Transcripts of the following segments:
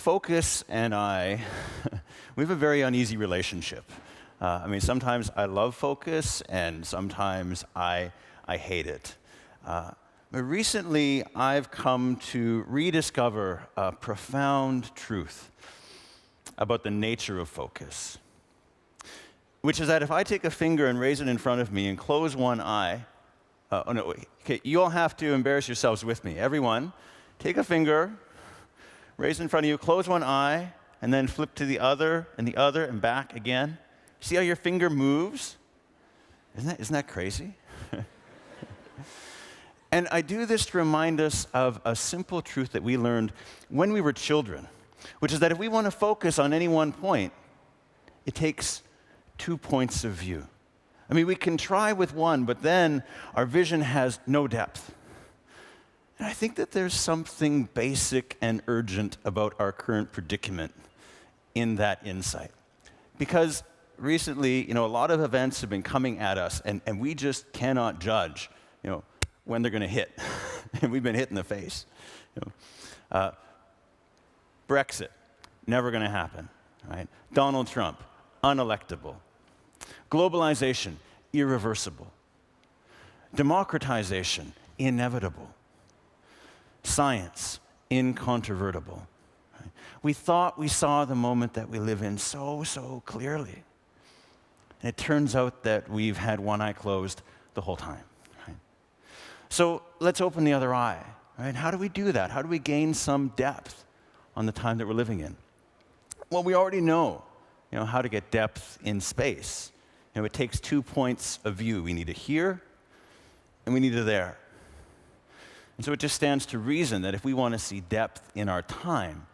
focus and I, we have a very uneasy relationship. Sometimes I love focus, and sometimes I hate it. But recently, I've come to rediscover a profound truth about the nature of focus, which is that if I take a finger and raise it in front of me and close one eye, you all have to embarrass yourselves with me. Everyone, take a finger, raise it in front of you, close one eye, and then flip to the other, and back again. See how your finger moves? Isn't that crazy? And I do this to remind us of a simple truth that we learned when we were children, which is that if we want to focus on any one point, it takes 2 points of view. We can try with one, but then our vision has no depth. And I think that there's something basic and urgent about our current predicament in that insight. Because recently, a lot of events have been coming at us, and we just cannot judge, when they're going to hit. And we've been hit in the face. Brexit, never going to happen. Right? Donald Trump, unelectable. Globalization, irreversible. Democratization, inevitable. Science, incontrovertible. Right? We thought we saw the moment that we live in so clearly. And it turns out that we've had one eye closed the whole time. Right? So let's open the other eye. Right? How do we do that? How do we gain some depth on the time that we're living in? Well, we already know, how to get depth in space. It takes 2 points of view. We need a here, and we need a there. And so it just stands to reason that if we want to see depth in our time,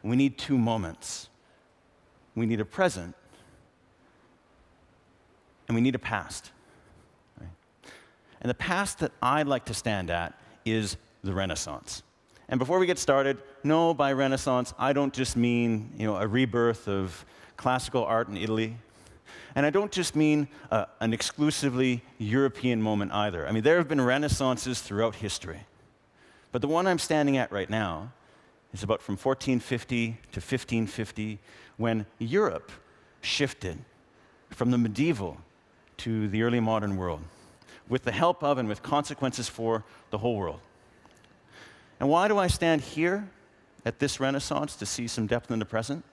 we need 2 moments. We need a present, and we need a past. Right? And the past that I'd like to stand at is the Renaissance. And before we get started, no, by Renaissance, I don't just mean, a rebirth of classical art in Italy. And I don't just mean an exclusively European moment either. There have been Renaissances throughout history. But the one I'm standing at right now is about from 1450 to 1550, when Europe shifted from the medieval to the early modern world, with the help of and with consequences for the whole world. And why do I stand here at this Renaissance to see some depth in the present?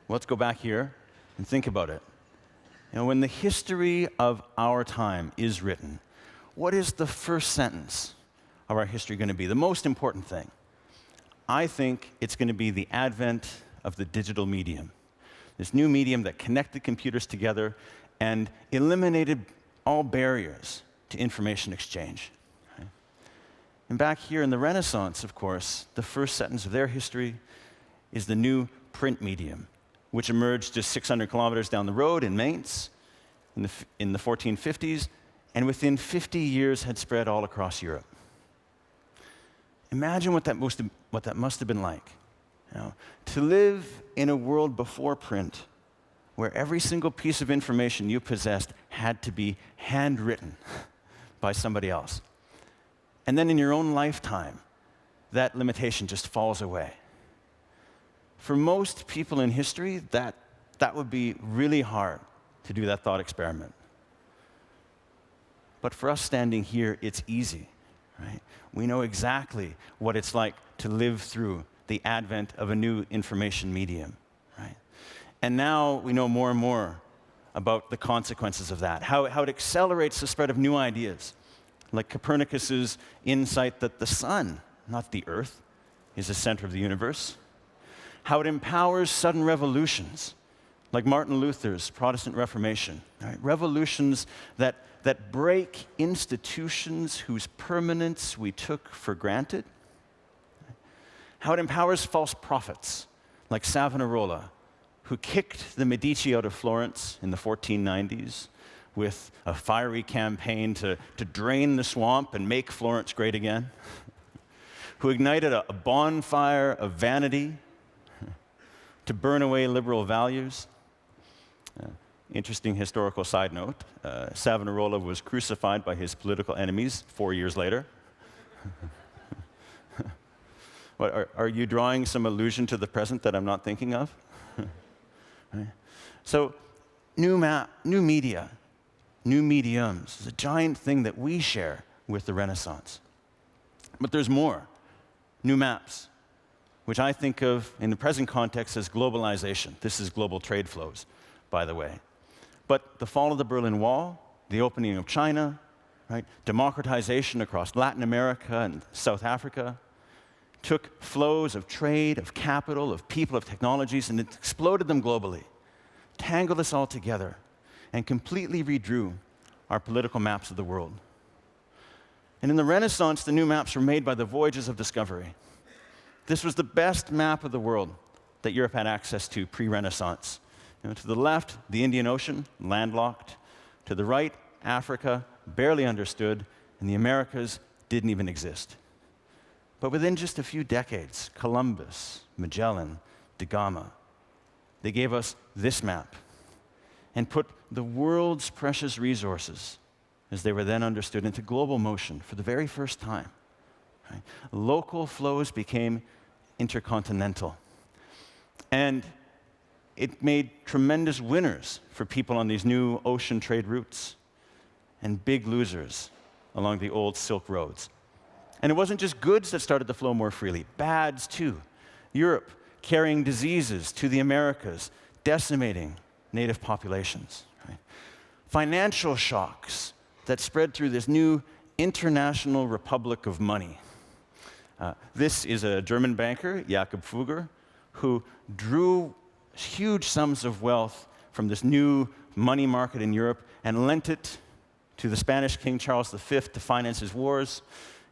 Well, let's go back here and think about it. When the history of our time is written, what is the first sentence of our history going to be? The most important thing. I think it's going to be the advent of the digital medium. This new medium that connected computers together and eliminated all barriers to information exchange. Right? And back here in the Renaissance, of course, the first sentence of their history is the new print medium, which emerged just 600 kilometers down the road in Mainz in the 1450s, and within 50 years had spread all across Europe. Imagine what that must have been like. To live in a world before print, where every single piece of information you possessed had to be handwritten by somebody else. And then in your own lifetime, that limitation just falls away. For most people in history, that would be really hard to do that thought experiment. But for us standing here, it's easy, right? We know exactly what it's like to live through the advent of a new information medium, right? And now we know more and more about the consequences of that, how it accelerates the spread of new ideas, like Copernicus's insight that the sun, not the earth, is the center of the universe. How it empowers sudden revolutions, like Martin Luther's Protestant Reformation. Right? Revolutions that break institutions whose permanence we took for granted. How it empowers false prophets, like Savonarola, who kicked the Medici out of Florence in the 1490s with a fiery campaign to drain the swamp and make Florence great again. Who ignited a bonfire of vanity to burn away liberal values. Interesting historical side note, Savonarola was crucified by his political enemies 4 years later. What, are you drawing some allusion to the present that I'm not thinking of? Right? So, new media, new mediums is a giant thing that we share with the Renaissance. But there's more. New maps, which I think of in the present context as globalization. This is global trade flows, by the way. But the fall of the Berlin Wall, the opening of China, right, democratization across Latin America and South Africa, took flows of trade, of capital, of people, of technologies, and it exploded them globally, tangled us all together, and completely redrew our political maps of the world. And in the Renaissance, the new maps were made by the voyages of discovery. This was the best map of the world that Europe had access to pre-Renaissance. To the left, the Indian Ocean, landlocked. To the right, Africa, barely understood, and the Americas didn't even exist. But within just a few decades, Columbus, Magellan, da Gama, they gave us this map and put the world's precious resources, as they were then understood, into global motion for the very first time. Right? Local flows became intercontinental. And it made tremendous winners for people on these new ocean trade routes and big losers along the old Silk Roads. And it wasn't just goods that started to flow more freely, bads too. Europe carrying diseases to the Americas, decimating native populations. Right? Financial shocks that spread through this new international republic of money. This is a German banker, Jakob Fugger, who drew huge sums of wealth from this new money market in Europe and lent it to the Spanish King Charles V to finance his wars.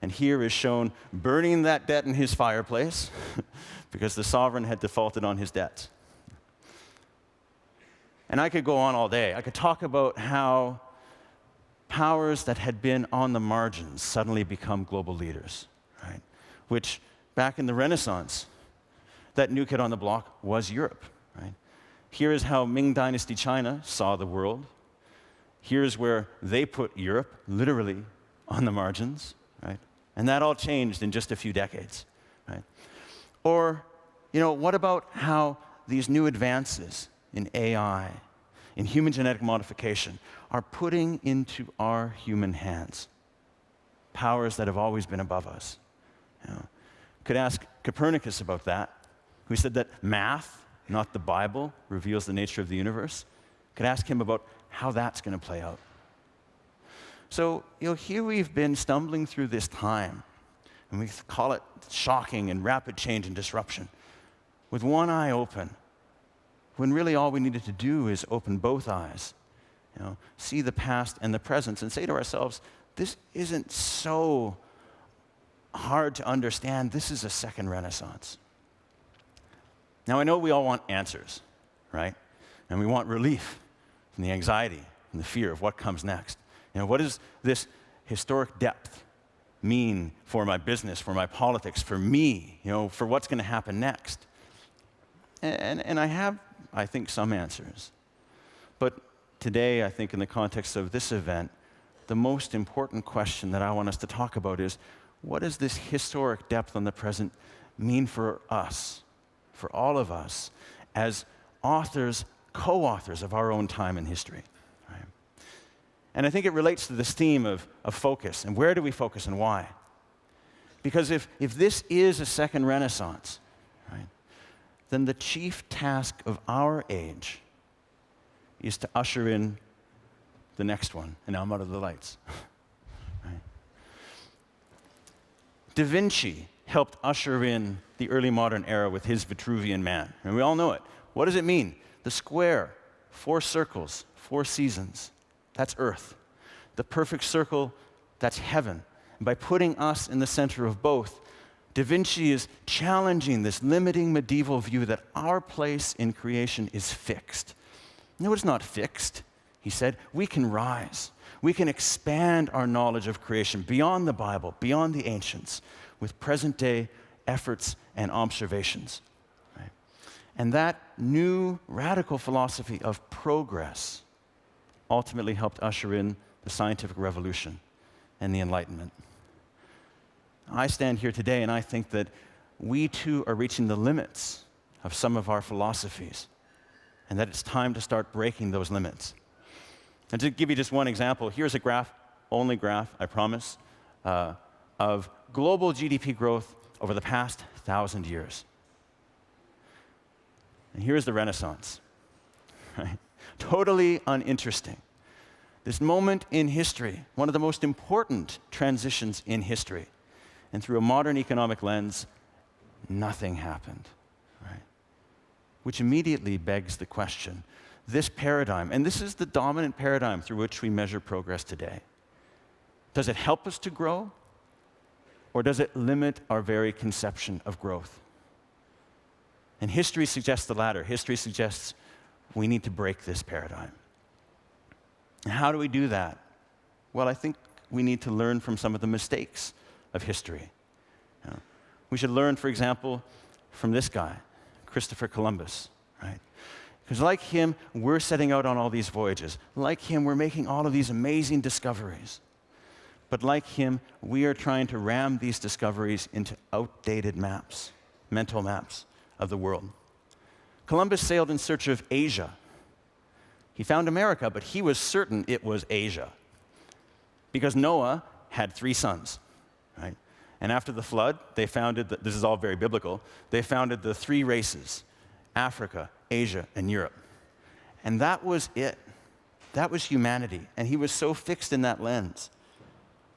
And here is shown burning that debt in his fireplace because the sovereign had defaulted on his debts. And I could go on all day. I could talk about how powers that had been on the margins suddenly become global leaders, right? Which, back in the Renaissance, that new kid on the block was Europe, right? Here is how Ming Dynasty China saw the world. Here's where they put Europe, literally, on the margins, right? And that all changed in just a few decades, right? Or, what about how these new advances in AI, in human genetic modification, are putting into our human hands powers that have always been above us? Could ask Copernicus about that, who said that math, not the Bible, reveals the nature of the universe. Could ask him about how that's going to play out. So, here we've been stumbling through this time, and we call it shocking and rapid change and disruption, with one eye open, when really all we needed to do is open both eyes, see the past and the present, and say to ourselves, this isn't so hard to understand. This is a second Renaissance. Now, I know we all want answers, right? And we want relief from the anxiety and the fear of what comes next. What does this historic depth mean for my business, for my politics, for me, for what's going to happen next? And I have, I think, some answers. But today, I think in the context of this event, the most important question that I want us to talk about is, what does this historic depth on the present mean for us, for all of us, as authors, co-authors of our own time in history? Right? And I think it relates to this theme of focus, and where do we focus and why? Because if this is a second Renaissance, right, then the chief task of our age is to usher in the next one. And now I'm out of the lights. Right? Da Vinci helped usher in the early modern era with his Vitruvian Man. And we all know it. What does it mean? The square, 4 circles, 4 seasons. That's Earth. The perfect circle, that's heaven. And by putting us in the center of both, Da Vinci is challenging this limiting medieval view that our place in creation is fixed. No, it's not fixed, he said. We can rise. We can expand our knowledge of creation beyond the Bible, beyond the ancients, with present-day efforts and observations. Right? And that new radical philosophy of progress ultimately helped usher in the scientific revolution and the Enlightenment. I stand here today and I think that we too are reaching the limits of some of our philosophies, and that it's time to start breaking those limits. And to give you just one example, here's a graph, only graph, I promise, of global GDP growth over the past 1,000 years. And here's the Renaissance, right? Totally uninteresting. This moment in history, one of the most important transitions in history. And through a modern economic lens, nothing happened, right? Which immediately begs the question, this paradigm, and this is the dominant paradigm through which we measure progress today, does it help us to grow, or does it limit our very conception of growth? And history suggests the latter. History suggests we need to break this paradigm. And how do we do that? Well, I think we need to learn from some of the mistakes of history. We should learn, for example, from this guy, Christopher Columbus, right? Because like him, we're setting out on all these voyages. Like him, we're making all of these amazing discoveries. But like him, we are trying to ram these discoveries into outdated maps, mental maps of the world. Columbus sailed in search of Asia. He found America, but he was certain it was Asia. Because Noah had 3 sons, right? And after the flood, they founded, this is all very biblical, they founded the 3 races, Africa, Asia, and Europe. And that was it. That was humanity. And he was so fixed in that lens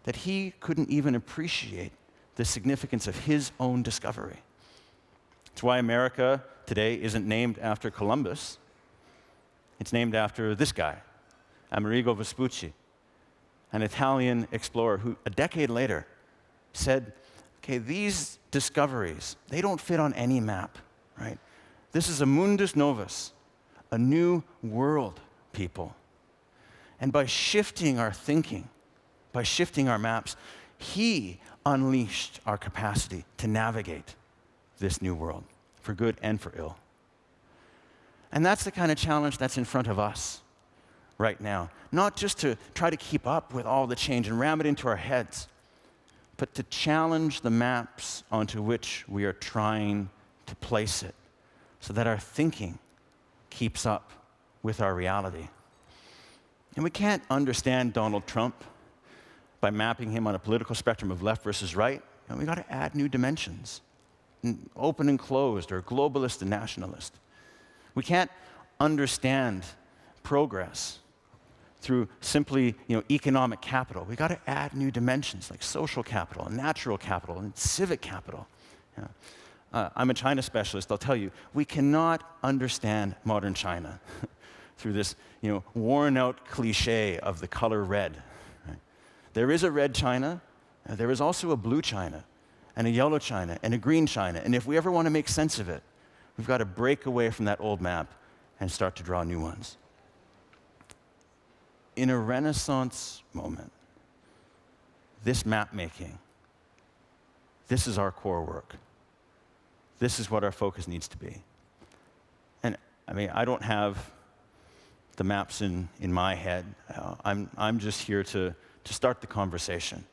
that he couldn't even appreciate the significance of his own discovery. That's why America today isn't named after Columbus. It's named after this guy, Amerigo Vespucci, an Italian explorer who, a decade later, said, okay, these discoveries, they don't fit on any map, right? This is a mundus novus, a new world, people. And by shifting our thinking, by shifting our maps, he unleashed our capacity to navigate this new world, for good and for ill. And that's the kind of challenge that's in front of us right now. Not just to try to keep up with all the change and ram it into our heads, but to challenge the maps onto which we are trying to place it so that our thinking keeps up with our reality. And we can't understand Donald Trump by mapping him on a political spectrum of left versus right. And we got to add new dimensions, open and closed, or globalist and nationalist. We can't understand progress through simply, economic capital. We got to add new dimensions like social capital, and natural capital, and civic capital. I'm a China specialist. I'll tell you, we cannot understand modern China through this, worn-out cliche of the color red. Right? There is a red China. There is also a blue China, and a yellow China, and a green China. And if we ever want to make sense of it, we've got to break away from that old map and start to draw new ones. In a Renaissance moment, this map making, this is our core work. This is what our focus needs to be. And I don't have the maps in my head. I'm just here to start the conversation.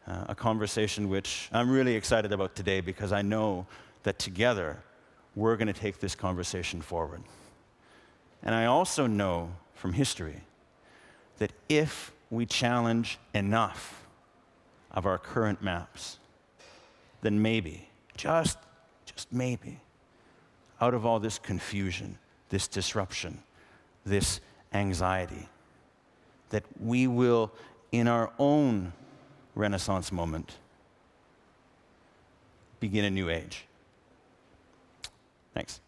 A conversation which I'm really excited about today because I know that together we're going to take this conversation forward. And I also know from history that if we challenge enough of our current maps, then maybe, just maybe, out of all this confusion, this disruption, this anxiety, that we will, in our own Renaissance moment, begin a new age. Thanks.